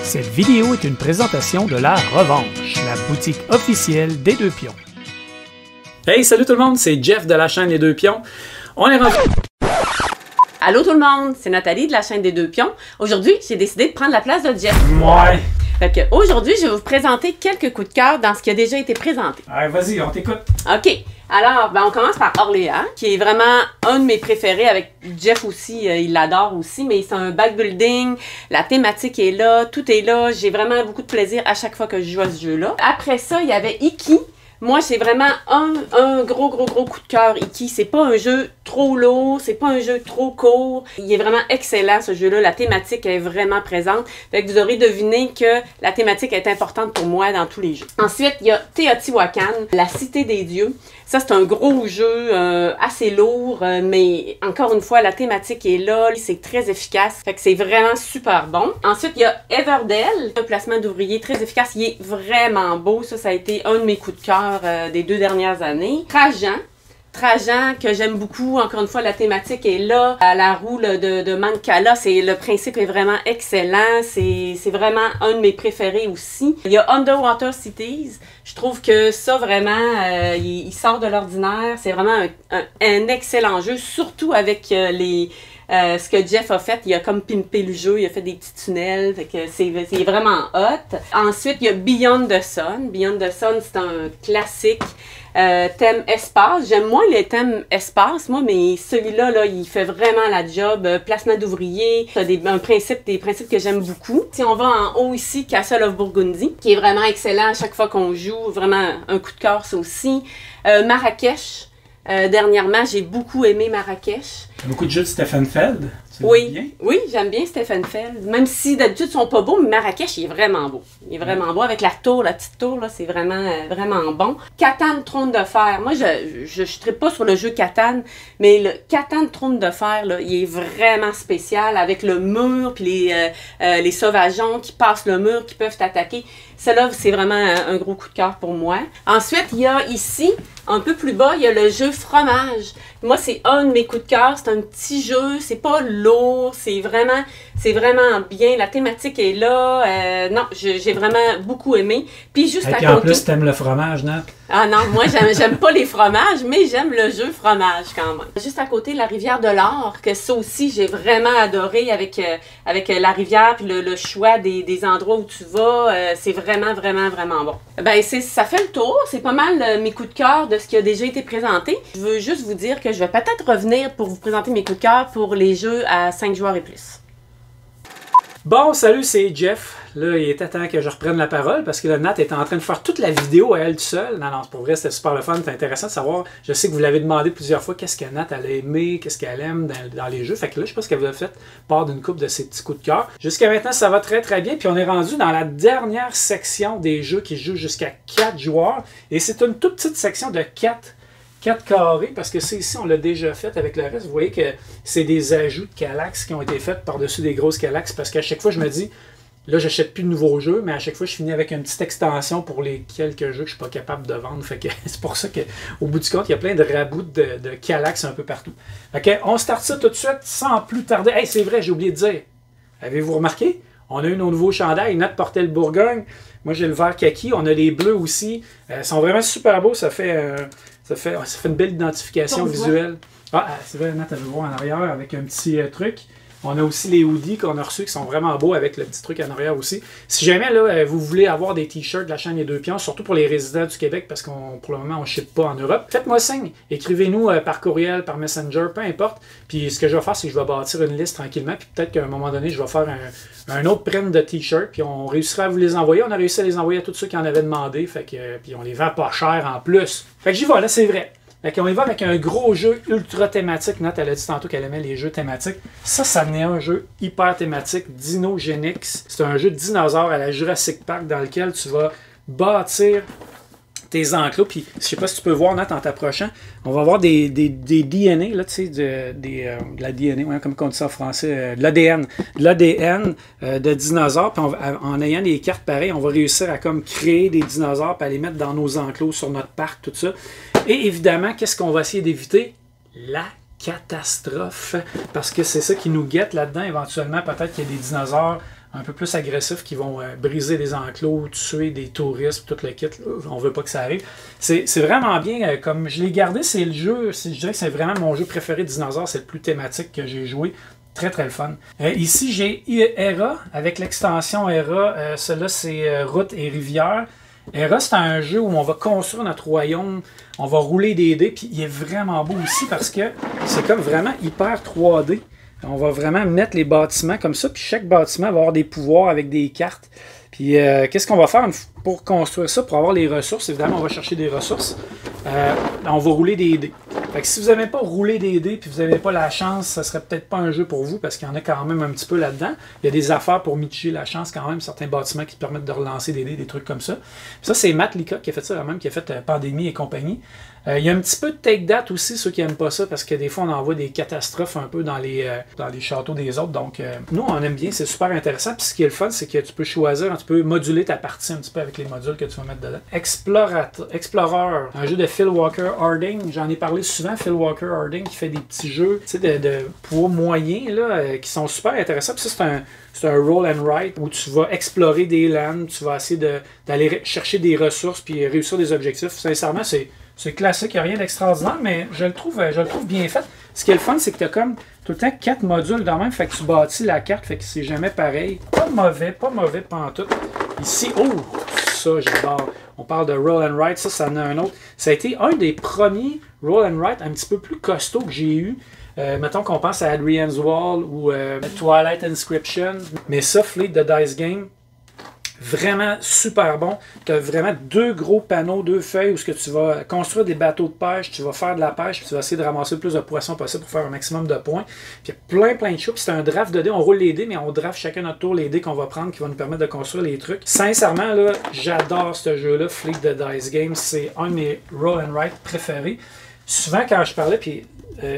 Cette vidéo est une présentation de La Revanche, la boutique officielle des Deux Pions. Hey, salut tout le monde, c'est Jeff de la chaîne Les Deux Pions. On est rendu... Allô tout le monde, c'est Nathalie de la chaîne des Deux Pions. Aujourd'hui, j'ai décidé de prendre la place de Jeff. Ouais. Fait que aujourd'hui, je vais vous présenter quelques coups de cœur dans ce qui a déjà été présenté. Allez, vas-y, on t'écoute. OK. Alors, on commence par Orléans, qui est vraiment un de mes préférés, avec Jeff aussi, il l'adore aussi, mais c'est un backbuilding, la thématique est là, tout est là, j'ai vraiment beaucoup de plaisir à chaque fois que je joue à ce jeu-là. Après ça, il y avait Iki. Moi, c'est vraiment un gros coup de cœur, Iki. C'est pas un jeu trop lourd, c'est pas un jeu trop court. Il est vraiment excellent, ce jeu-là. La thématique est vraiment présente. Fait que vous aurez deviné que la thématique est importante pour moi dans tous les jeux. Ensuite, il y a Teotihuacan, la Cité des Dieux. Ça, c'est un gros jeu assez lourd, mais encore une fois, la thématique est là. C'est très efficace. Fait que c'est vraiment super bon. Ensuite, il y a Everdell, un placement d'ouvrier très efficace. Il est vraiment beau. Ça a été un de mes coups de cœur des 2 dernières années. Trajan, que j'aime beaucoup. Encore une fois, la thématique est là. À la roue de Mancala, le principe est vraiment excellent. C'est vraiment un de mes préférés aussi. Il y a Underwater Cities. Je trouve que ça, vraiment, il sort de l'ordinaire. C'est vraiment un excellent jeu, surtout avec ce que Jeff a fait. Il a comme pimpé le jeu, il a fait des petits tunnels, fait que c'est vraiment hot. Ensuite, il y a Beyond the Sun. Beyond the Sun, c'est un classique. Thème espace. J'aime moins les thèmes espace, moi, mais celui-là, là, il fait vraiment la job. Placement d'ouvriers, des principes que j'aime beaucoup. Si on va en haut ici, Castle of Burgundy, qui est vraiment excellent à chaque fois qu'on joue. Vraiment un coup de cœur, ça aussi. Marrakech. Dernièrement, j'ai beaucoup aimé Marrakech. Beaucoup de jeux de Stefan Feld. Oui, j'aime bien Stefan Feld. Même si d'habitude ils sont pas beaux, mais Marrakech, il est vraiment beau. Il est vraiment beau avec la petite tour, là, c'est vraiment bon. Catan Trône de Fer. Moi, je ne trippe pas sur le jeu Catan, mais le Catan Trône de Fer, là, il est vraiment spécial avec le mur, puis les sauvageons qui passent le mur, qui peuvent t'attaquer. Cela, c'est vraiment un gros coup de cœur pour moi. Ensuite, il y a ici, un peu plus bas, il y a le jeu Fromage. Moi, c'est un de mes coups de cœur. C'est un petit jeu, c'est pas lourd, c'est vraiment bien. La thématique est là. Non, j'ai vraiment beaucoup aimé. Puis juste à côté... en plus, t'aimes le fromage, Nat? Ah non, moi, j'aime pas les fromages, mais j'aime le jeu fromage quand même. Juste à côté, la rivière de l'Or, que ça aussi, j'ai vraiment adoré avec la rivière puis le choix des endroits où tu vas. C'est vraiment bon. Ben, ça fait le tour. C'est pas mal mes coups de cœur de ce qui a déjà été présenté. Je veux juste vous dire que je vais peut-être revenir pour vous présenter mes coups de cœur pour les jeux à 5 joueurs et plus. Bon, salut, c'est Jeff. Là, il était temps que je reprenne la parole parce que là, Nat était en train de faire toute la vidéo à elle toute seule. Non, c'est pour vrai, c'était super le fun, c'était intéressant de savoir. Je sais que vous l'avez demandé plusieurs fois, qu'est-ce que Nat elle a aimé, qu'est-ce qu'elle aime dans les jeux. Fait que là, je pense qu'elle vous a fait part d'une couple de ses petits coups de cœur. Jusqu'à maintenant, ça va très bien. Puis on est rendu dans la dernière section des jeux qui jouent jusqu'à 4 joueurs. Et c'est une toute petite section de 4 carrés, parce que c'est ici, on l'a déjà fait avec le reste. Vous voyez que c'est des ajouts de Kallax qui ont été faits par-dessus des grosses Kallax, parce qu'à chaque fois, je me dis, là, j'achète plus de nouveaux jeux, mais à chaque fois, je finis avec une petite extension pour les quelques jeux que je suis pas capable de vendre. Fait que c'est pour ça qu'au bout du compte, il y a plein de rabouts de Kallax un peu partout. Fait on start ça tout de suite, sans plus tarder. Hey, c'est vrai, j'ai oublié de dire. Avez-vous remarqué? On a eu nos nouveaux chandails. Nat portait le Bourgogne. Moi, j'ai le vert kaki. On a les bleus aussi. Ils sont vraiment super beaux. Ça fait une belle identification visuelle. Ah, c'est vrai, Nat, elle veut voir en arrière avec un petit truc. On a aussi les hoodies qu'on a reçus qui sont vraiment beaux avec le petit truc en arrière aussi. Si jamais là, vous voulez avoir des t-shirts de la chaîne Les Deux Pions, surtout pour les résidents du Québec, parce qu'on pour le moment on ne ship pas en Europe, faites-moi signe. Écrivez-nous par courriel, par Messenger, peu importe. Puis ce que je vais faire, c'est que je vais bâtir une liste tranquillement. Puis peut-être qu'à un moment donné, je vais faire un autre print de t-shirts. Puis on réussira à vous les envoyer. On a réussi à les envoyer à tous ceux qui en avaient demandé. Fait que, puis on les vend pas cher en plus. Fait que j'y vais, là, c'est vrai. Fait on y va avec un gros jeu ultra thématique. Nat, elle a dit tantôt qu'elle aimait les jeux thématiques. Ça n'est un jeu hyper thématique, Dinogenix. C'est un jeu de dinosaures à la Jurassic Park dans lequel tu vas bâtir tes enclos. Puis, je sais pas si tu peux voir, Nat, en t'approchant, on va avoir des DNA, là, tu sais, de la DNA, ouais, comme on dit ça en français, de l'ADN. De l'ADN de dinosaures. Puis, en ayant des cartes pareilles, on va réussir à comme créer des dinosaures puis à les mettre dans nos enclos, sur notre parc, tout ça. Et évidemment, qu'est-ce qu'on va essayer d'éviter? La catastrophe. Parce que c'est ça qui nous guette là-dedans. Éventuellement, peut-être qu'il y a des dinosaures un peu plus agressifs qui vont briser des enclos, tuer des touristes, tout le kit. On veut pas que ça arrive. C'est vraiment bien. Comme je l'ai gardé, c'est le jeu, je dirais que c'est vraiment mon jeu préféré de dinosaures. C'est le plus thématique que j'ai joué. Très, très le fun. Ici, j'ai Era, avec l'extension Era. Celui-là, c'est Route et Rivière. Era, c'est un jeu où on va construire notre royaume, on va rouler des dés, puis il est vraiment beau aussi parce que c'est comme vraiment hyper 3D. On va vraiment mettre les bâtiments comme ça, puis chaque bâtiment va avoir des pouvoirs avec des cartes. Puis qu'est-ce qu'on va faire pour construire ça, pour avoir les ressources? Évidemment, on va chercher des ressources. On va rouler des dés. Fait que si vous n'avez pas roulé des dés puis vous n'avez pas la chance, ça serait peut-être pas un jeu pour vous parce qu'il y en a quand même un petit peu là-dedans. Il y a des affaires pour mitiger la chance quand même, certains bâtiments qui permettent de relancer des dés, des trucs comme ça. Ça, c'est Matt Leacock qui a fait ça quand même, qui a fait Pandémie et compagnie. Il y a un petit peu de take-that aussi, ceux qui n'aiment pas ça, parce que des fois, on envoie des catastrophes un peu dans les châteaux des autres. Donc, nous, on aime bien, c'est super intéressant. Puis ce qui est le fun, c'est que tu peux choisir, tu peux moduler ta partie un petit peu avec les modules que tu vas mettre dedans. Explorer, un jeu de Phil Walker Harding. J'en ai parlé souvent, Phil Walker Harding, qui fait des petits jeux de poids moyen, là, qui sont super intéressants. Puis ça, c'est un roll and write où tu vas explorer des lands, tu vas essayer d'aller chercher des ressources puis réussir des objectifs. Sincèrement, c'est classique, il n'y a rien d'extraordinaire, mais je le trouve bien fait. Ce qui est le fun, c'est que tu as comme tout le temps 4 modules dans le même, fait que tu bâtis la carte, fait que c'est jamais pareil. Pas mauvais pantoute. Ici, oh, ça j'adore. On parle de roll and write, ça en a un autre. Ça a été un des premiers roll and write un petit peu plus costaud que j'ai eu. Mettons qu'on pense à Adrian's Wall ou Twilight Inscription. Mais ça, Fleet the Dice Game, vraiment super bon. Tu as vraiment 2 gros panneaux, 2 feuilles où tu vas construire des bateaux de pêche, tu vas faire de la pêche, puis tu vas essayer de ramasser le plus de poissons possible pour faire un maximum de points. Puis il y a plein de choses. C'est un draft de dés. On roule les dés, mais on draft chacun notre tour les dés qu'on va prendre qui vont nous permettre de construire les trucs. Sincèrement, là, j'adore ce jeu-là, Fleet the Dice Game. C'est un de mes roll and write préférés. Souvent, quand je parlais, puis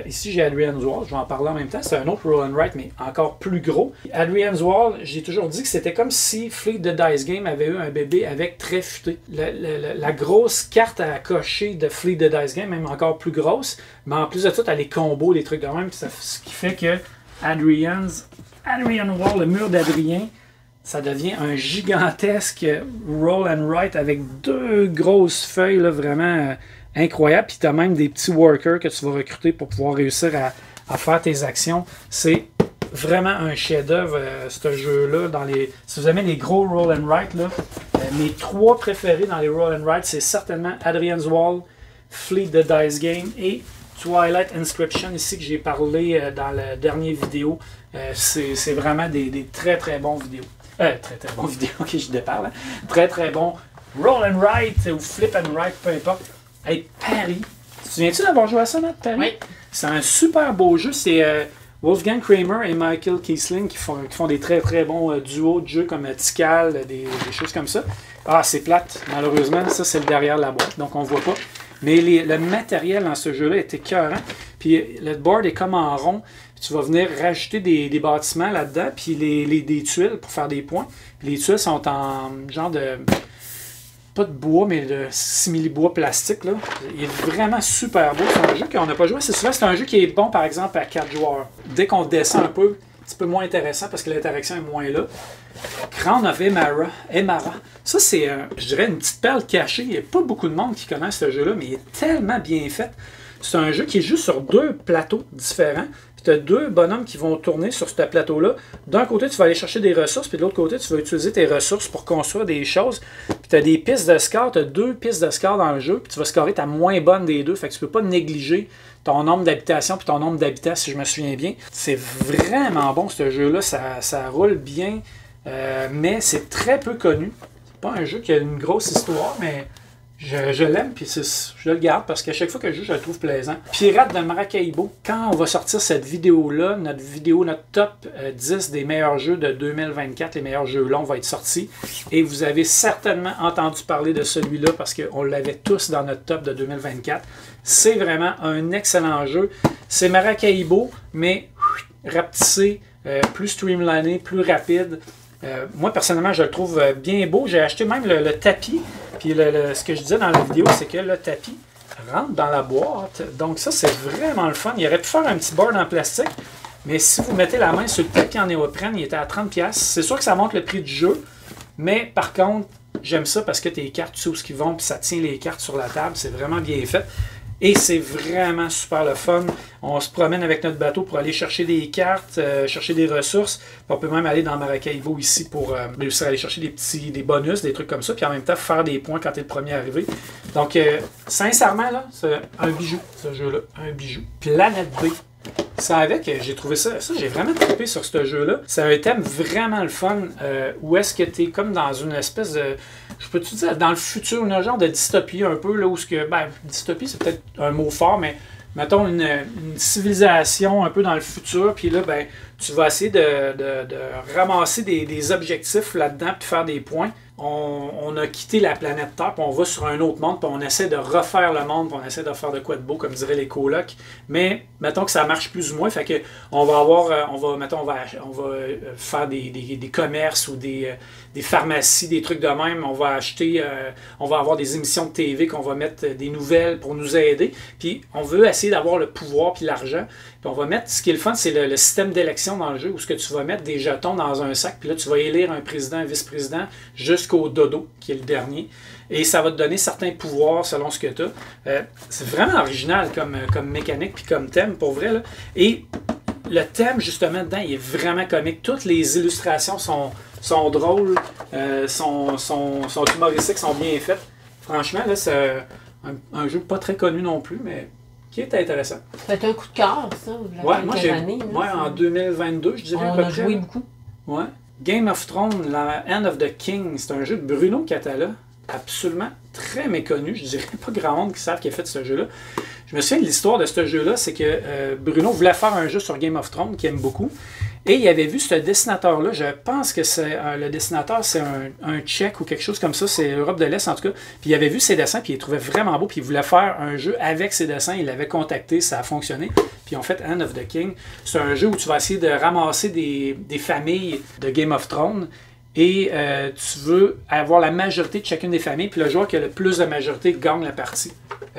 ici j'ai Adrian's Wall, je vais en parler en même temps, c'est un autre roll and write, mais encore plus gros. Adrian's Wall, j'ai toujours dit que c'était comme si Fleet the Dice Game avait eu un bébé avec très futé. La grosse carte à cocher de Fleet the Dice Game, même encore plus grosse, mais en plus de tout, elle a les combos, les trucs de même, ce qui fait que Adrian Wall, le mur d'Adrien, ça devient un gigantesque roll and write avec 2 grosses feuilles, là, vraiment incroyable. Puis tu as même des petits workers que tu vas recruter pour pouvoir réussir à faire tes actions. C'est vraiment un chef-d'œuvre, ce jeu-là. Si vous aimez les gros roll and write, là, mes 3 préférés dans les roll and write, c'est certainement Adrian's Wall, Fleet the Dice Game et Twilight Inscription, ici que j'ai parlé dans la dernière vidéo. C'est vraiment des très très bons vidéos. Très bons vidéos, ok, je déparle. Hein? Très bons roll and write ou flip and write, peu importe. Hey, Paris. Tu te souviens-tu d'avoir joué à ça, Matt, Paris? Oui. C'est un super beau jeu. C'est Wolfgang Kramer et Michael Kiesling qui font des très très bons duos de jeux comme Tikal, des choses comme ça. Ah, c'est plate, malheureusement. Ça, c'est le derrière de la boîte, donc on ne voit pas. Mais le matériel dans ce jeu-là est écœurant. Puis le board est comme en rond. Tu vas venir rajouter des bâtiments là-dedans, puis des tuiles pour faire des points. Puis les tuiles sont en genre de... pas de bois, mais de simili-bois plastique. Là. Il est vraiment super beau. C'est un jeu qu'on n'a pas joué assez souvent. C'est un jeu qui est bon, par exemple, à 4 joueurs. Dès qu'on descend un peu, un petit peu moins intéressant parce que l'interaction est moins là. Crown of Emara. Ça, c'est, je dirais, une petite perle cachée. Il n'y a pas beaucoup de monde qui connaît ce jeu-là, mais il est tellement bien fait. C'est un jeu qui est juste sur 2 plateaux différents. Puis tu as 2 bonhommes qui vont tourner sur ce plateau-là. D'un côté, tu vas aller chercher des ressources, puis de l'autre côté, tu vas utiliser tes ressources pour construire des choses. Puis tu as des pistes de score, tu as 2 pistes de score dans le jeu, puis tu vas scorer ta moins bonne des 2. Fait que tu peux pas négliger ton nombre d'habitations puis ton nombre d'habitants, si je me souviens bien. C'est vraiment bon, ce jeu-là. Ça roule bien, mais c'est très peu connu. C'est pas un jeu qui a une grosse histoire, mais... Je l'aime, puis je le garde parce qu'à chaque fois que je joue, je le trouve plaisant. Pirates de Maracaibo. Quand on va sortir cette vidéo-là, notre top 10 des meilleurs jeux de 2024, les meilleurs jeux longs, va être sorti. Et vous avez certainement entendu parler de celui-là parce qu'on l'avait tous dans notre top de 2024. C'est vraiment un excellent jeu. C'est Maracaibo, mais rapetissé, plus streamliné, plus rapide. Moi, personnellement, je le trouve bien beau. J'ai acheté même le tapis. Puis ce que je disais dans la vidéo, c'est que le tapis rentre dans la boîte. Donc ça, c'est vraiment le fun. Il aurait pu faire un petit board en plastique. Mais si vous mettez la main sur le tapis en néoprène, il était à 30$. C'est sûr que ça monte le prix du jeu. Mais par contre, j'aime ça parce que tes cartes, tu sais où ils vont, puis ça tient les cartes sur la table. C'est vraiment bien fait. Et c'est vraiment super le fun. On se promène avec notre bateau pour aller chercher des cartes, chercher des ressources. Puis on peut même aller dans Maracaibo ici pour réussir à aller chercher des bonus, des trucs comme ça. Puis en même temps, faire des points quand tu es le premier arrivé. Donc, sincèrement, là, c'est un bijou, ce jeu-là. Un bijou. Planète B. Ça avec, j'ai trouvé ça j'ai vraiment trippé sur ce jeu-là. C'est un thème vraiment le fun, où est-ce que tu es comme dans une espèce de, je peux te dire, dans le futur, un genre de dystopie un peu, là, où ce que, ben, dystopie c'est peut-être un mot fort, mais mettons une civilisation un peu dans le futur, puis là, ben, tu vas essayer de ramasser des objectifs là-dedans, puis faire des points. On a quitté la planète Terre, puis on va sur un autre monde, puis on essaie de refaire le monde, puis on essaie de faire de quoi de beau, comme diraient les colocs. Mais mettons que ça marche plus ou moins, fait que on va avoir, on va faire des commerces ou des pharmacies, des trucs de même. On va acheter, on va avoir des émissions de TV qu'on va mettre des nouvelles pour nous aider. Puis on veut essayer d'avoir le pouvoir puis l'argent. Puis on va mettre, ce qui est le fun, c'est le système d'élection dans le jeu, où ce que tu vas mettre des jetons dans un sac, puis là tu vas élire un président, un vice-président, jusqu'au dodo, qui est le dernier. Et ça va te donner certains pouvoirs selon ce que tu as. C'est vraiment original comme mécanique, puis comme thème, pour vrai, là. Et le thème, justement, dedans, il est vraiment comique. Toutes les illustrations sont drôles, sont humoristiques, sont bien faites. Franchement, là, c'est un jeu pas très connu non plus, mais qui est intéressant. Ça fait un coup de cœur, ça, ouais, moi, en 2022, je dirais. On a joué beaucoup. Ouais. Game of Thrones, la End of the King, c'est un jeu de Bruno Catala, absolument très méconnu. Je dirais pas grand monde qui savent qu'il a fait ce jeu-là. Je me souviens de l'histoire de ce jeu-là, c'est que Bruno voulait faire un jeu sur Game of Thrones qu'il aime beaucoup. Et il avait vu ce dessinateur-là, je pense que c'est le dessinateur, c'est un Tchèque ou quelque chose comme ça, c'est l'Europe de l'Est en tout cas. Puis il avait vu ses dessins, puis il les trouvait vraiment beaux, puis il voulait faire un jeu avec ses dessins. Il l'avait contacté, ça a fonctionné. Puis en fait, End of the King, c'est un jeu où tu vas essayer de ramasser des familles de Game of Thrones. Et tu veux avoir la majorité de chacune des familles, puis le joueur qui a le plus de majorité gagne la partie.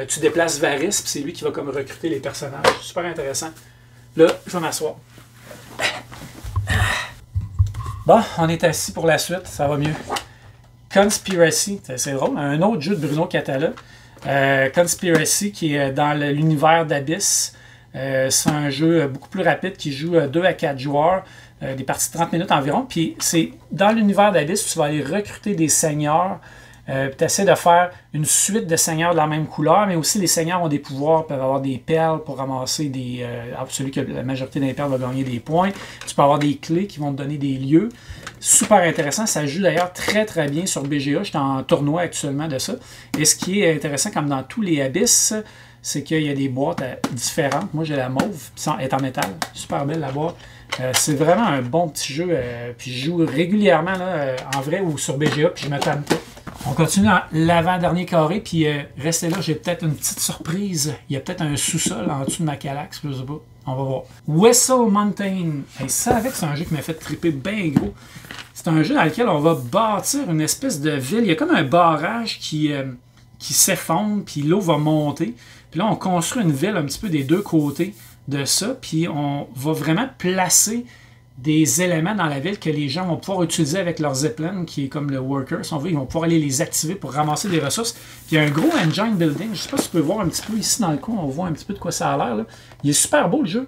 Tu déplaces Varys, puis c'est lui qui va comme recruter les personnages. Super intéressant. Là, je vais m'asseoir. Bon, on est assis pour la suite, ça va mieux. Conspiracy, c'est drôle, un autre jeu de Bruno Catala. Conspiracy qui est dans l'univers d'Abyss. C'est un jeu beaucoup plus rapide qui joue 2 à 4 joueurs. Des parties de 30 minutes environ. Puis c'est dans l'univers d'Abyss, tu vas aller recruter des seigneurs. Tu essaies de faire une suite de seigneurs de la même couleur, mais aussi les seigneurs ont des pouvoirs, peuvent avoir des perles pour ramasser des. Celui qui a la majorité des perles va gagner des points. Tu peux avoir des clés qui vont te donner des lieux. Super intéressant. Ça joue d'ailleurs très très bien sur BGA. Je suis en tournoi actuellement de ça. Et ce qui est intéressant, comme dans tous les Abyss, c'est qu'il y a des boîtes différentes. Moi j'ai la mauve, elle est en métal. Super belle la boîte. C'est vraiment un bon petit jeu. Puis je joue régulièrement là, en vrai ou sur BGA, puis je me tente pas. On continue dans l'avant-dernier carré, puis restez là, j'ai peut-être une petite surprise. Il y a peut-être un sous-sol en dessous de ma Calax, je sais pas. On va voir. Whistle Mountain. Et ça, avec, c'est un jeu qui m'a fait triper bien gros. C'est un jeu dans lequel on va bâtir une espèce de ville. Il y a comme un barrage qui s'effondre, puis l'eau va monter. Puis là, on construit une ville un petit peu des deux côtés de ça, puis on va vraiment placer des éléments dans la ville que les gens vont pouvoir utiliser avec leur Zeppelin, qui est comme le worker, si on veut. Ils vont pouvoir aller les activer pour ramasser des ressources. Puis il y a un gros engine building. Je ne sais pas si tu peux voir un petit peu ici dans le coin. On voit un petit peu de quoi ça a l'air. Il est super beau, le jeu.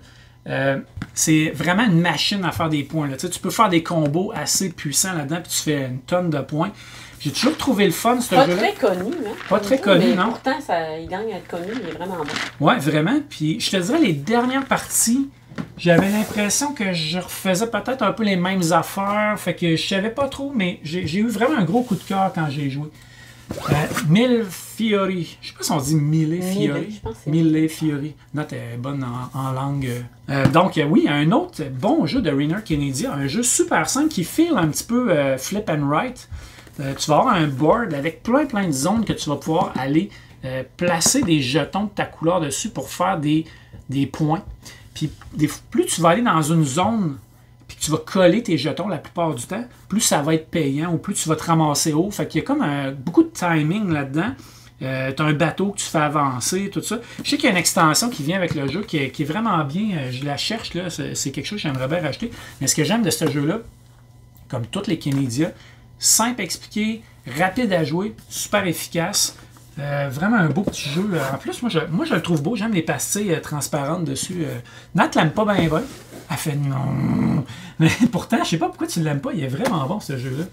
C'est vraiment une machine à faire des points. Là. Tu peux faire des combos assez puissants là-dedans, puis tu fais une tonne de points. J'ai toujours trouvé le fun, ce jeu-là. Pas très connu, hein? Pas très connu, non? Pourtant, il gagne à être connu, il est vraiment bon. Ouais, vraiment. Puis je te dirais, les dernières parties, j'avais l'impression que je refaisais peut-être un peu les mêmes affaires. Fait que je savais pas trop, mais j'ai eu vraiment un gros coup de cœur quand j'ai joué. Mille Fiori. Je sais pas si on dit Mille Fiori. Mille Fiori. Note est bonne en langue. Donc, oui, un autre bon jeu de Rainer Kennedy. Un jeu super simple qui file un petit peu flip and right. Tu vas avoir un board avec plein de zones que tu vas pouvoir aller placer des jetons de ta couleur dessus pour faire des points. Puis plus tu vas aller dans une zone puis que tu vas coller tes jetons la plupart du temps, plus ça va être payant ou plus tu vas te ramasser haut. Fait qu'il y a comme beaucoup de timing là-dedans. tu as un bateau que tu fais avancer, tout ça. Je sais qu'il y a une extension qui vient avec le jeu qui est vraiment bien. Je la cherche, là. C'est quelque chose que j'aimerais bien racheter. Mais ce que j'aime de ce jeu-là, comme toutes les Kinedia, simple à expliquer, rapide à jouer, super efficace. Vraiment un beau petit jeu. En plus, moi je le trouve beau. J'aime les pastilles transparentes dessus. Nat l'aime pas bien. Elle fait non. Mais pourtant, je sais pas pourquoi tu l'aimes pas. Il est vraiment bon ce jeu-là.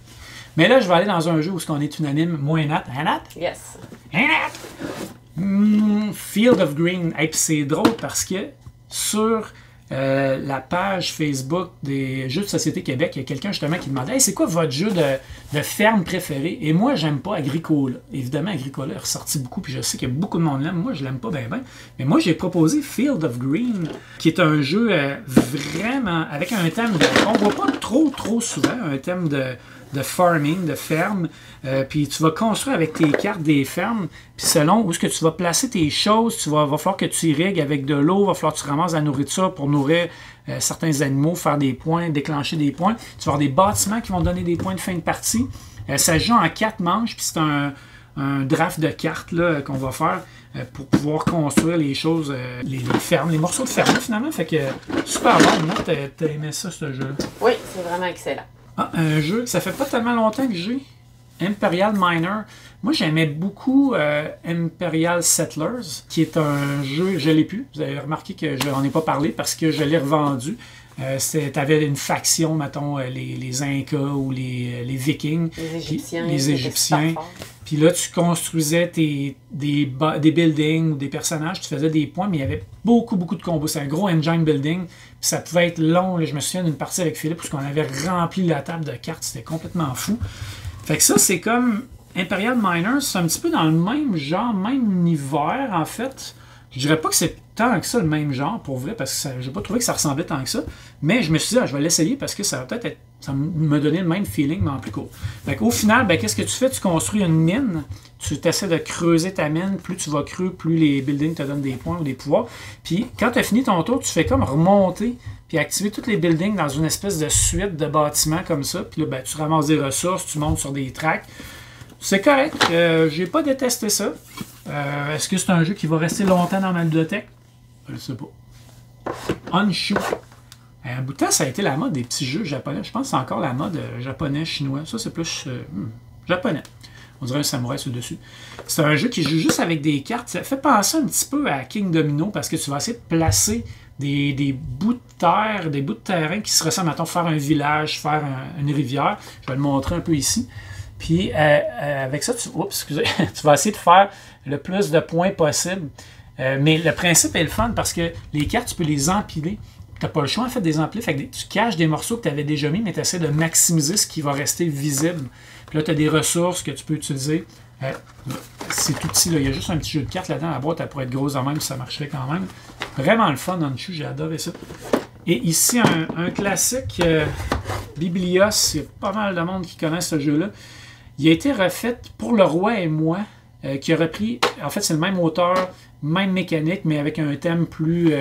Mais là, je vais aller dans un jeu où on est unanime. Moi et Nat. Hein, Nat? Yes. Hein, Nat? Field of Green. Et puis c'est drôle parce que sur la page Facebook des Jeux de Société Québec, il y a quelqu'un justement qui demandait hey, c'est quoi votre jeu de ferme préféré? Et moi, j'aime pas Agricola. Évidemment, Agricola est ressorti beaucoup, puis je sais que beaucoup de monde l'aime. Moi, je l'aime pas bien. Mais moi, j'ai proposé Field of Green, qui est un jeu vraiment avec un thème on voit pas trop souvent, un thème de farming, de ferme. Puis tu vas construire avec tes cartes des fermes. Puis selon où est-ce que tu vas placer tes choses, va falloir que tu irrigues avec de l'eau, va falloir que tu ramasses la nourriture pour nourrir certains animaux, faire des points, déclencher des points. Tu vas avoir des bâtiments qui vont donner des points de fin de partie. Ça se joue en 4 manches, puis c'est un draft de cartes là, qu'on va faire pour pouvoir construire les choses, les fermes, les morceaux de ferme finalement. Fait que super bon. Moi, t'as aimé ça, ce jeu? Oui, c'est vraiment excellent. Ah, un jeu, ça fait pas tellement longtemps que j'ai. Imperial Miner. Moi, j'aimais beaucoup Imperial Settlers, qui est un jeu, je l'ai plus. Vous avez remarqué que je n'en ai pas parlé parce que je l'ai revendu. Tu avais une faction, mettons, les Incas ou les Vikings. Les Égyptiens. Puis là, tu construisais des buildings ou des personnages, tu faisais des points, mais il y avait beaucoup de combos. C'est un gros engine building. Puis ça pouvait être long. Là, je me souviens d'une partie avec Philippe où on avait rempli la table de cartes. C'était complètement fou. Fait que ça, c'est comme Imperial Miners, c'est un petit peu dans le même genre, même univers, en fait. Je dirais pas que c'est tant que ça le même genre, pour vrai, parce que j'ai pas trouvé que ça ressemblait tant que ça. Mais je me suis dit, je vais l'essayer parce que ça va peut-être ça me donner le même feeling, mais en plus court. Fait qu'au final, qu'est-ce que tu fais? Tu construis une mine, tu essaies de creuser ta mine, plus tu vas creuser, plus les buildings te donnent des points ou des pouvoirs. Puis quand tu as fini ton tour, tu fais comme remonter puis activer tous les buildings dans une espèce de suite de bâtiments comme ça. Puis là, tu ramasses des ressources, tu montes sur des tracks. C'est correct. J'ai pas détesté ça. Est-ce que c'est un jeu qui va rester longtemps dans ma bibliothèque? Je ne sais pas. Honshu. Un bout de temps, ça a été la mode des petits jeux japonais. Je pense que c'est encore la mode japonais, chinois. Ça, c'est plus japonais. On dirait un samouraï sur le dessus. C'est un jeu qui joue juste avec des cartes. Ça fait penser un petit peu à King Domino parce que tu vas essayer de placer des bouts de terre, des bouts de terrain qui se ressemblent, mettons, faire un village, faire une rivière. Je vais le montrer un peu ici. Puis avec ça, tu vas essayer de faire le plus de points possible. Mais le principe est le fun parce que les cartes, tu peux les empiler. Tu n'as pas le choix en fait de les empiler. Fait que tu caches des morceaux que tu avais déjà mis, mais tu essaies de maximiser ce qui va rester visible. Puis là, tu as des ressources que tu peux utiliser. C'est tout petit, là. Il y a juste un petit jeu de cartes là-dedans. La boîte, elle pourrait être grosse en même, ça marcherait quand même. Vraiment le fun, Honshu, j'ai adoré ça. Et ici, un classique, Biblios. Il y a pas mal de monde qui connaît ce jeu-là. Il a été refait pour Le Roi et moi, qui a repris, en fait, c'est le même auteur, même mécanique, mais avec un thème plus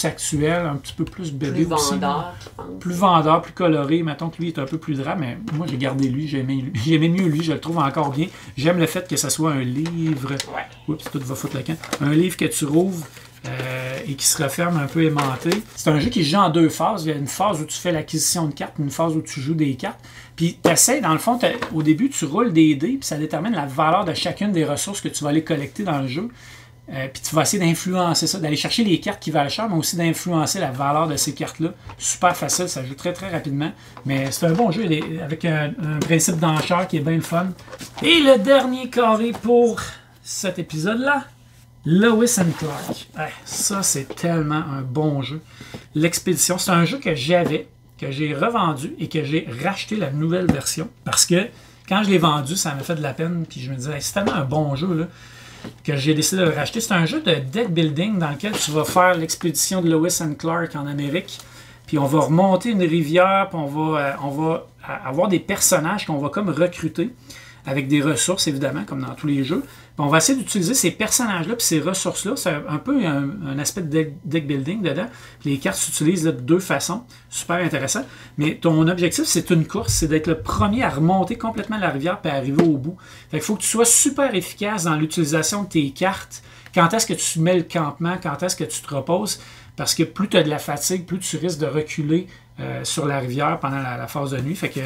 actuel, un petit peu plus bébé. Plus vendeur, je pense. Plus vendeur, plus coloré. Mettons que lui est un peu plus drap, mais moi, j'ai gardé lui, j'aimais mieux lui, je le trouve encore bien. J'aime le fait que ce soit un livre. Ouais. Oups, tout va foutre le camp. Un livre que tu rouvres. Et qui se referme un peu aimanté. C'est un jeu qui se joue en 2 phases. Il y a une phase où tu fais l'acquisition de cartes, une phase où tu joues des cartes. Puis tu essaies, dans le fond, au début, tu roules des dés, puis ça détermine la valeur de chacune des ressources que tu vas aller collecter dans le jeu. Puis tu vas essayer d'influencer ça, d'aller chercher les cartes qui valent cher, mais aussi d'influencer la valeur de ces cartes-là. Super facile, ça joue très très rapidement. Mais c'est un bon jeu avec un principe d'enchère qui est bien le fun. Et le dernier carré pour cet épisode-là. Lois and Clark. Ça, c'est tellement un bon jeu. L'Expédition, c'est un jeu que j'ai revendu et que j'ai racheté la nouvelle version. Parce que quand je l'ai vendu, ça m'a fait de la peine. Puis je me disais, c'est tellement un bon jeu là, que j'ai décidé de le racheter. C'est un jeu de deck building dans lequel tu vas faire l'expédition de Lois and Clark en Amérique. Puis on va remonter une rivière, puis on va avoir des personnages qu'on va comme recruter. avec des ressources, évidemment, comme dans tous les jeux. On va essayer d'utiliser ces personnages-là puis ces ressources-là. C'est un peu un aspect de deck building dedans. Puis les cartes s'utilisent de deux façons. Super intéressant. Mais ton objectif, c'est une course. C'est d'être le premier à remonter complètement la rivière puis arriver au bout. Fait qu'il faut que tu sois super efficace dans l'utilisation de tes cartes. Quand est-ce que tu mets le campement? Quand est-ce que tu te reposes? Parce que plus tu as de la fatigue, plus tu risques de reculer sur la rivière pendant la phase de nuit. Fait que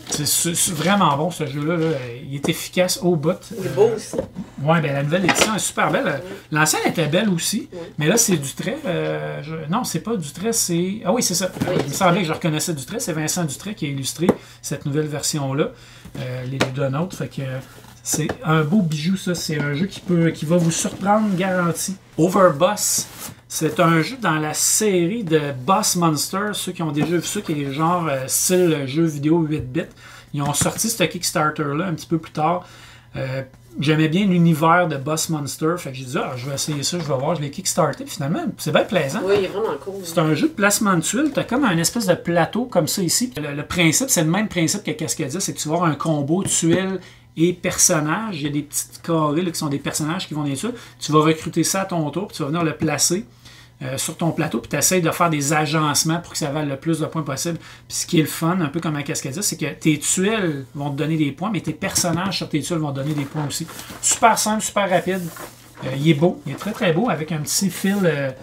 c'est vraiment bon ce jeu-là. Là. Il est efficace au bout. Il est beau aussi. Oui, ben, la nouvelle édition est super belle. L'ancienne était belle aussi, mais là c'est du trait. Non, c'est pas du trait, c'est. Ah oui, c'est ça. Il me semblait que je reconnaissais du trait. C'est Vincent Dutrait qui a illustré cette nouvelle version-là. Les Ludonautes. Fait que. C'est un beau bijou, ça. C'est un jeu qui va vous surprendre, garanti. Overboss, c'est un jeu dans la série de Boss Monster. Ceux qui ont déjà vu ça, qui est genre style jeu vidéo 8-bit. Ils ont sorti ce Kickstarter-là un petit peu plus tard. J'aimais bien l'univers de Boss Monster. Fait que j'ai dit, je vais essayer ça, je vais voir. Je l'ai kickstarté. Puis finalement, c'est bien plaisant. Oui, il est vraiment cool. C'est un jeu de placement de tuiles. Tu as comme un espèce de plateau comme ça ici. Le principe, c'est le même principe que Cascadia. C'est que tu vas avoir un combo de tuiles et personnages. Il y a des petites carrés là, qui sont des personnages qui vont dans les tuiles. Tu vas recruter ça à ton tour, puis tu vas venir le placer sur ton plateau, puis tu essaies de faire des agencements pour que ça vale le plus de points possible. Puis ce qui est le fun, un peu comme à Cascadia, c'est que tes tuiles vont te donner des points, mais tes personnages sur tes tuiles vont te donner des points aussi. Super simple, super rapide. Il est beau, il est très très beau, avec un petit fil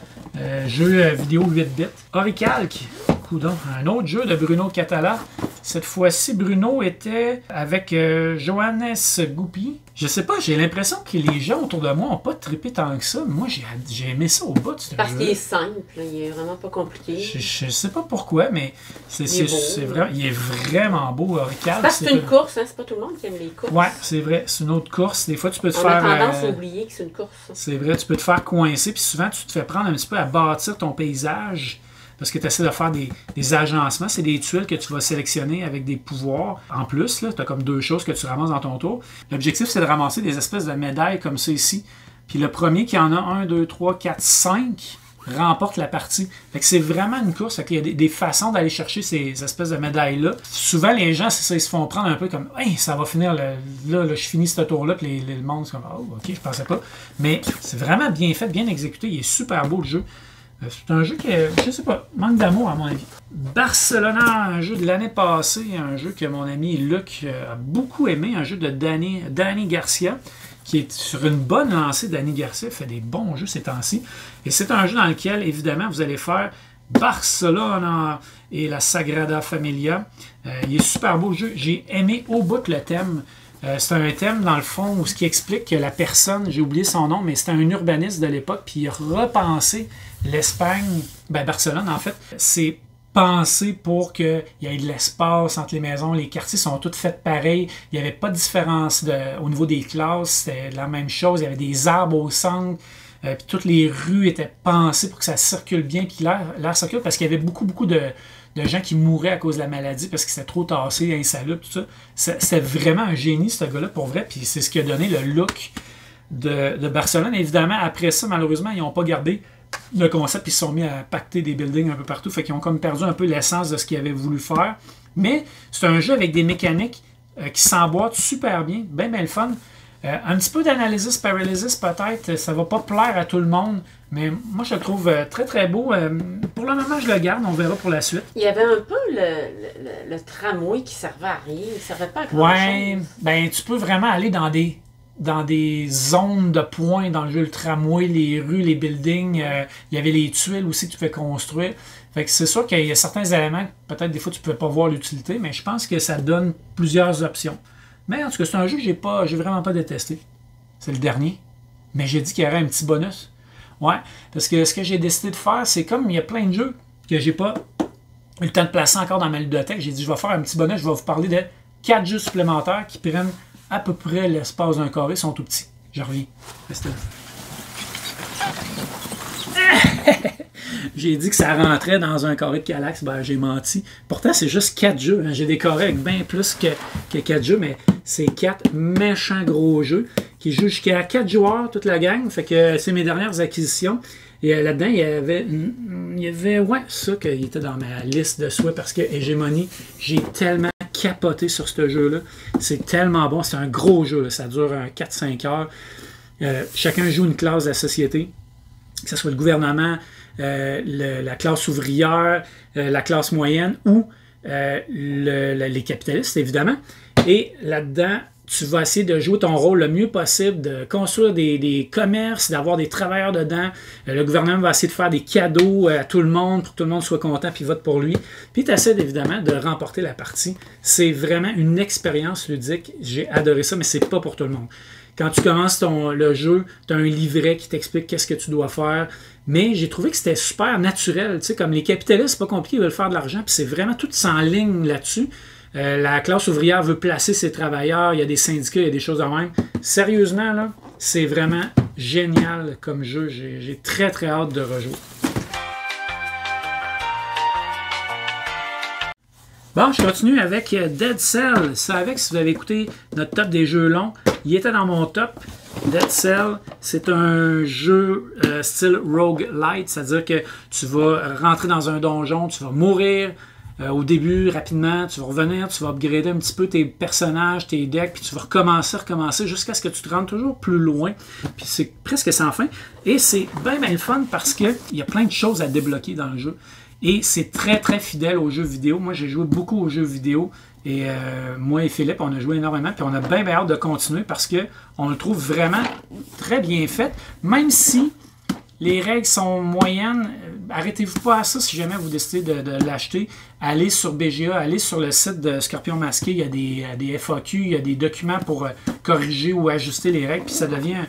jeu vidéo 8-bit. Oricalc, coudonc, un autre jeu de Bruno Catala. Cette fois-ci, Bruno était avec Johannes Goupy. Je sais pas, j'ai l'impression que les gens autour de moi n'ont pas trippé tant que ça. Moi, j'ai aimé ça au bout de ce Parce jeu. qu'il est simple, là, il est vraiment pas compliqué. Je sais pas pourquoi, mais il est vraiment beau, Oricalc. Parce que c'est une course, hein? C'est pas tout le monde qui aime les courses. Ouais, c'est vrai, c'est une autre course. Des fois, tu peux te On faire. a tendance à oublier que c'est une course. C'est vrai, tu peux te faire coincer, puis souvent, tu te fais prendre un petit peu à bâtir ton paysage. Parce que tu essaies de faire des agencements. C'est des tuiles que tu vas sélectionner avec des pouvoirs. En plus, tu as comme deux choses que tu ramasses dans ton tour. L'objectif, c'est de ramasser des espèces de médailles comme ça ici. Puis le premier qui en a 1, 2, 3, 4, 5 remporte la partie. Fait que c'est vraiment une course. Fait qu'il y a des façons d'aller chercher ces espèces de médailles-là. Souvent, les gens, c'est ça, ils se font prendre un peu comme hey, ça va finir, là, je finis ce tour-là, puis le monde, c'est comme oh, ok, je pensais pas. Mais c'est vraiment bien fait, bien exécuté. Il est super beau le jeu. C'est un jeu qui, je sais pas, manque d'amour à mon avis. Barcelona, un jeu de l'année passée, un jeu que mon ami Luc a beaucoup aimé, un jeu de Danny Garcia, qui est sur une bonne lancée. Danny Garcia fait des bons jeux ces temps-ci. Et c'est un jeu dans lequel, évidemment, vous allez faire Barcelona et la Sagrada Familia. Il est super beau le jeu. J'ai aimé au bout le thème. C'est un thème, dans le fond, où ce qui explique que la personne, j'ai oublié son nom, mais c'était un urbaniste de l'époque, puis il a repensé l'Espagne, Barcelone en fait, c'est pensé pour qu'il y ait de l'espace entre les maisons, les quartiers sont tous faits pareils, il n'y avait pas de différence au niveau des classes, c'était la même chose, il y avait des arbres au centre, puis toutes les rues étaient pensées pour que ça circule bien, puis l'air circule, parce qu'il y avait beaucoup de gens qui mouraient à cause de la maladie parce que c'était trop tassé, insalubre, tout ça. C'était vraiment un génie, ce gars-là, pour vrai, puis c'est ce qui a donné le look de Barcelone. Évidemment, après ça, malheureusement, ils n'ont pas gardé le concept, puis ils se sont mis à pacter des buildings un peu partout, fait qu'ils ont comme perdu un peu l'essence de ce qu'ils avaient voulu faire. Mais c'est un jeu avec des mécaniques qui s'emboîtent super bien, bien le fun. Un petit peu d'analysis paralysis peut-être, ça va pas plaire à tout le monde, mais moi je le trouve très très beau. Pour le moment je le garde, on verra pour la suite. Il y avait un peu le tramway qui servait à rien, il servait pas à grand chose. Ben tu peux vraiment aller dans des zones de points dans le jeu, le tramway, les rues, les buildings, il y avait les tuiles aussi que tu pouvais construire. Fait que c'est sûr qu'il y a certains éléments, peut-être des fois tu ne peux pas voir l'utilité, mais je pense que ça donne plusieurs options. Mais en tout cas, c'est un jeu que j'ai vraiment pas détesté. C'est le dernier. Mais j'ai dit qu'il y aurait un petit bonus. Ouais, parce que ce que j'ai décidé de faire, c'est comme il y a plein de jeux que j'ai pas eu le temps de placer encore dans ma ludothèque, j'ai dit je vais faire un petit bonus, je vais vous parler de 4 jeux supplémentaires qui prennent à peu près l'espace d'un carré, sont tout petits. Je reviens. Restez là. J'ai dit que ça rentrait dans un carré de Kallax, j'ai menti. Pourtant, c'est juste 4 jeux. Hein. J'ai des carrés avec bien plus que 4 jeux, mais c'est 4 méchants gros jeux qui jouent jusqu'à 4 joueurs, toute la gang. Fait que c'est mes dernières acquisitions. Et là-dedans, il y avait ça qui était dans ma liste de souhaits parce que Hégémonie, j'ai tellement capoté sur ce jeu-là. C'est tellement bon. C'est un gros jeu. Là. Ça dure 4-5 heures. Chacun joue une classe de la société, que ce soit le gouvernement, la classe ouvrière, la classe moyenne ou les capitalistes, évidemment. Et là-dedans, tu vas essayer de jouer ton rôle le mieux possible, de construire des commerces, d'avoir des travailleurs dedans. Le gouvernement va essayer de faire des cadeaux à tout le monde pour que tout le monde soit content puis vote pour lui. Puis tu essaies évidemment de remporter la partie. C'est vraiment une expérience ludique. J'ai adoré ça, mais c'est pas pour tout le monde. Quand tu commences le jeu, tu as un livret qui t'explique qu'est-ce que tu dois faire. Mais j'ai trouvé que c'était super naturel. Tu sais, comme les capitalistes, c'est pas compliqué, ils veulent faire de l'argent. Puis c'est vraiment tout s'enligne là-dessus. La classe ouvrière veut placer ses travailleurs. Il y a des syndicats, il y a des choses de même. Sérieusement, là, c'est vraiment génial comme jeu. J'ai très, très hâte de rejouer. Bon, je continue avec Dead Cell. Ça, avec, si vous avez écouté notre top des jeux longs, il était dans mon top. Dead Cell, c'est un jeu style roguelite, c'est-à-dire que tu vas rentrer dans un donjon, tu vas mourir au début rapidement, tu vas revenir, tu vas upgrader un petit peu tes personnages, tes decks, puis tu vas recommencer jusqu'à ce que tu te rendes toujours plus loin. Puis c'est presque sans fin. Et c'est bien le fun parce qu'il y a plein de choses à débloquer dans le jeu. Et c'est très, très fidèle aux jeux vidéo. Moi, j'ai joué beaucoup aux jeux vidéo. Et moi et Philippe, on a joué énormément. Puis on a bien hâte de continuer parce qu'on le trouve vraiment très bien fait. Même si les règles sont moyennes, arrêtez-vous pas à ça si jamais vous décidez de l'acheter. Allez sur BGA, allez sur le site de Scorpion Masqué. Il y a des FAQ, il y a des documents pour corriger ou ajuster les règles. Puis ça devient...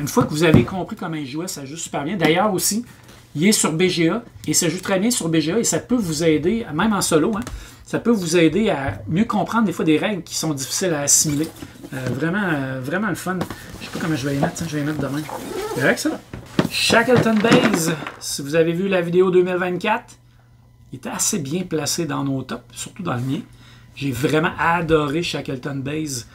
une fois que vous avez compris comment il jouait, ça joue super bien. D'ailleurs aussi... Il est sur BGA et ça joue très bien sur BGA et ça peut vous aider, même en solo, hein, ça peut vous aider à mieux comprendre des fois des règles qui sont difficiles à assimiler. Vraiment le fun. Je sais pas comment je vais les mettre, je vais les mettre demain. C'est vrai que ça. Shackleton Base, si vous avez vu la vidéo 2024, il était assez bien placé dans nos tops, surtout dans le mien. J'ai vraiment adoré Shackleton Base.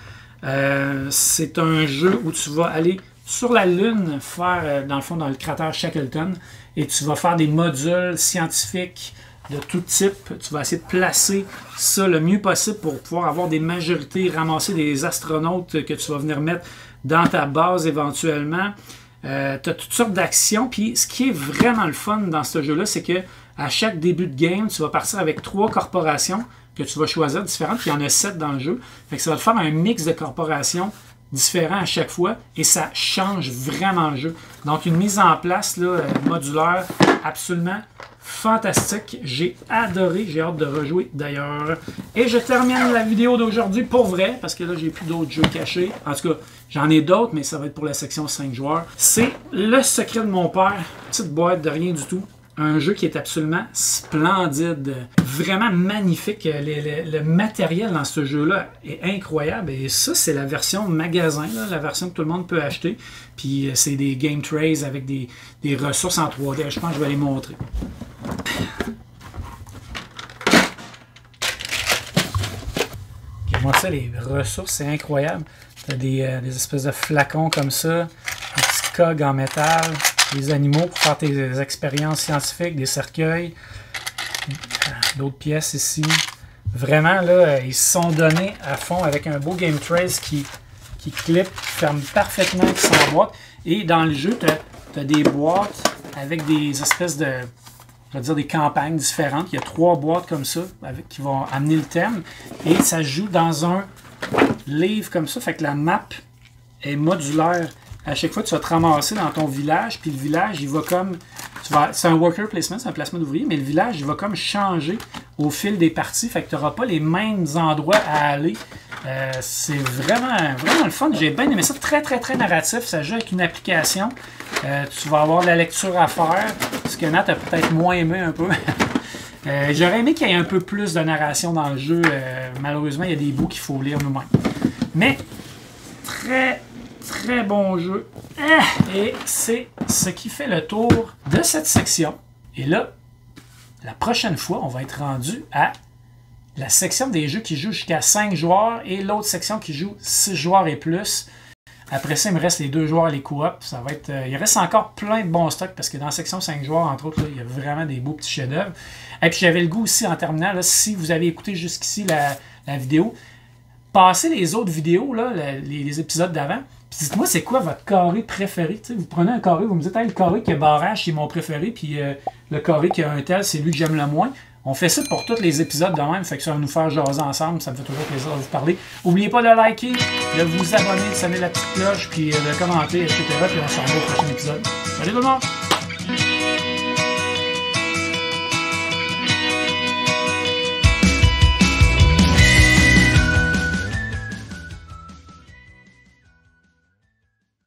C'est un jeu où tu vas aller sur la Lune, faire, dans le fond, dans le cratère Shackleton, et tu vas faire des modules scientifiques de tout type. Tu vas essayer de placer ça le mieux possible pour pouvoir avoir des majorités, ramasser des astronautes que tu vas venir mettre dans ta base éventuellement. Tu as toutes sortes d'actions. Puis ce qui est vraiment le fun dans ce jeu-là, c'est que à chaque début de game, tu vas partir avec 3 corporations que tu vas choisir différentes. Puis il y en a 7 dans le jeu. Fait que ça va te faire un mix de corporations différent à chaque fois et ça change vraiment le jeu. Donc une mise en place là, modulaire absolument fantastique. J'ai adoré, j'ai hâte de rejouer d'ailleurs. Et je termine la vidéo d'aujourd'hui pour vrai parce que là j'ai plus d'autres jeux cachés. En tout cas, j'en ai d'autres mais ça va être pour la section 5 joueurs. C'est Le Secret de mon père. Petite boîte de rien du tout. Un jeu qui est absolument splendide, vraiment magnifique. Le matériel dans ce jeu-là est incroyable. Et ça, c'est la version magasin, là, la version que tout le monde peut acheter. Puis c'est des game trays avec des ressources en 3D. Je pense que je vais les montrer. Moi, ça, les ressources, c'est incroyable. Tu as des espèces de flacons comme ça, un petit cog en métal. Des animaux pour faire tes expériences scientifiques, des cercueils, d'autres pièces ici. Vraiment, là, ils se sont donnés à fond avec un beau game trace qui clip, qui ferme parfaitement, qui s'emboîte. Et dans le jeu, tu as des boîtes avec des espèces de, je vais dire, des campagnes différentes. Il y a 3 boîtes comme ça qui vont amener le thème. Et ça joue dans un livre comme ça, fait que la map est modulaire. À chaque fois, tu vas te ramasser dans ton village, puis le village, il va comme... C'est un worker placement, c'est un placement d'ouvrier, mais le village, il va comme changer au fil des parties, fait que tu n'auras pas les mêmes endroits à aller. C'est vraiment le fun. J'ai bien aimé ça. Très, très, très narratif. Ça joue avec une application. Tu vas avoir de la lecture à faire, ce que Nat a peut-être moins aimé un peu. J'aurais aimé qu'il y ait un peu plus de narration dans le jeu. Malheureusement, il y a des bouts qu'il faut lire nous-mêmes. Mais, très bon jeu. Et c'est ce qui fait le tour de cette section. Et là, la prochaine fois, on va être rendu à la section des jeux qui jouent jusqu'à 5 joueurs et l'autre section qui joue 6 joueurs et plus. Après ça, il me reste les 2 joueurs et les co-op. Ça va être, il reste encore plein de bons stocks parce que dans la section 5 joueurs, entre autres, là, il y a vraiment des beaux petits chefs-d'œuvre. Et puis j'avais le goût aussi en terminant, là, si vous avez écouté jusqu'ici la vidéo. Passez les autres vidéos, là, les épisodes d'avant. Puis dites-moi, c'est quoi votre carré préféré? T'sais, vous prenez un carré, vous me dites, hey, le carré qui a barrage, c'est mon préféré, puis le carré qui a un tel, c'est lui que j'aime le moins. On fait ça pour tous les épisodes de même, fait que ça va nous faire jaser ensemble, ça me fait toujours plaisir de vous parler. N'oubliez pas de liker, de vous abonner, de sonner la petite cloche, puis de commenter, etc. Puis on se revoit au prochain épisode. Salut tout le monde!